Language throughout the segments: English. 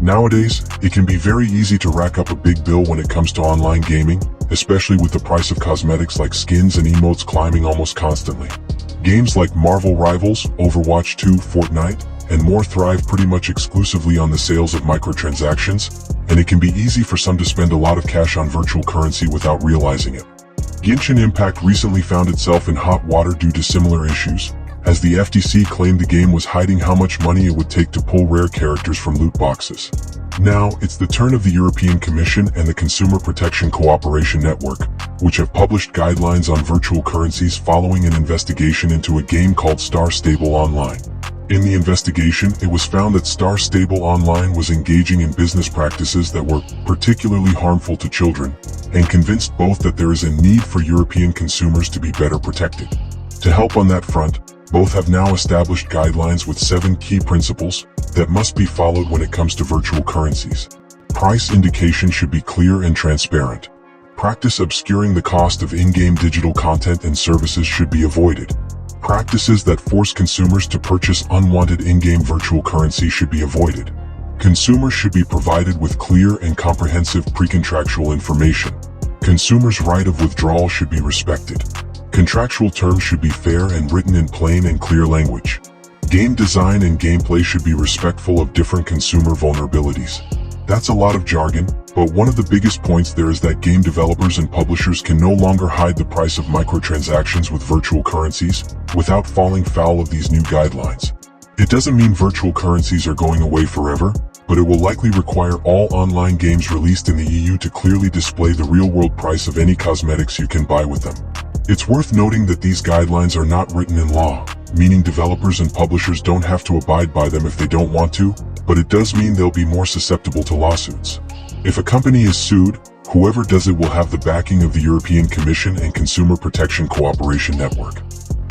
Nowadays, it can be very easy to rack up a big bill when it comes to online gaming, especially with the price of cosmetics like skins and emotes climbing almost constantly. Games like Marvel Rivals, Overwatch 2, Fortnite, and more thrive pretty much exclusively on the sales of microtransactions, and it can be easy for some to spend a lot of cash on virtual currency without realizing it. Genshin Impact recently found itself in hot water due to similar issues, as the FTC claimed the game was hiding how much money it would take to pull rare characters from loot boxes. Now, it's the turn of the European Commission and the Consumer Protection Cooperation Network, which have published guidelines on virtual currencies following an investigation into a game called Star Stable Online. In the investigation, it was found that Star Stable Online was engaging in business practices that were particularly harmful to children, and convinced both that there is a need for European consumers to be better protected. To help on that front, both have now established guidelines with 7 key principles that must be followed when it comes to virtual currencies. Price indication should be clear and transparent. Practice obscuring the cost of in-game digital content and services should be avoided. Practices that force consumers to purchase unwanted in-game virtual currency should be avoided. Consumers should be provided with clear and comprehensive pre-contractual information. Consumers' right of withdrawal should be respected. Contractual terms should be fair and written in plain and clear language. Game design and gameplay should be respectful of different consumer vulnerabilities. That's a lot of jargon, but one of the biggest points there is that game developers and publishers can no longer hide the price of microtransactions with virtual currencies without falling foul of these new guidelines. It doesn't mean virtual currencies are going away forever, but it will likely require all online games released in the EU to clearly display the real-world price of any cosmetics you can buy with them. It's worth noting that these guidelines are not written in law, meaning developers and publishers don't have to abide by them if they don't want to, but it does mean they'll be more susceptible to lawsuits. If a company is sued, whoever does it will have the backing of the European Commission and Consumer Protection Cooperation Network.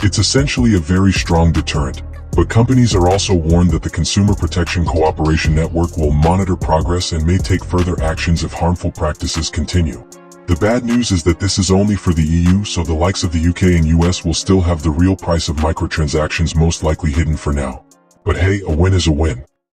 It's essentially a very strong deterrent, but companies are also warned that the Consumer Protection Cooperation Network will monitor progress and may take further actions if harmful practices continue. The bad news is that this is only for the EU, so the likes of the UK and US will still have the real price of microtransactions most likely hidden for now. But hey, a win is a win.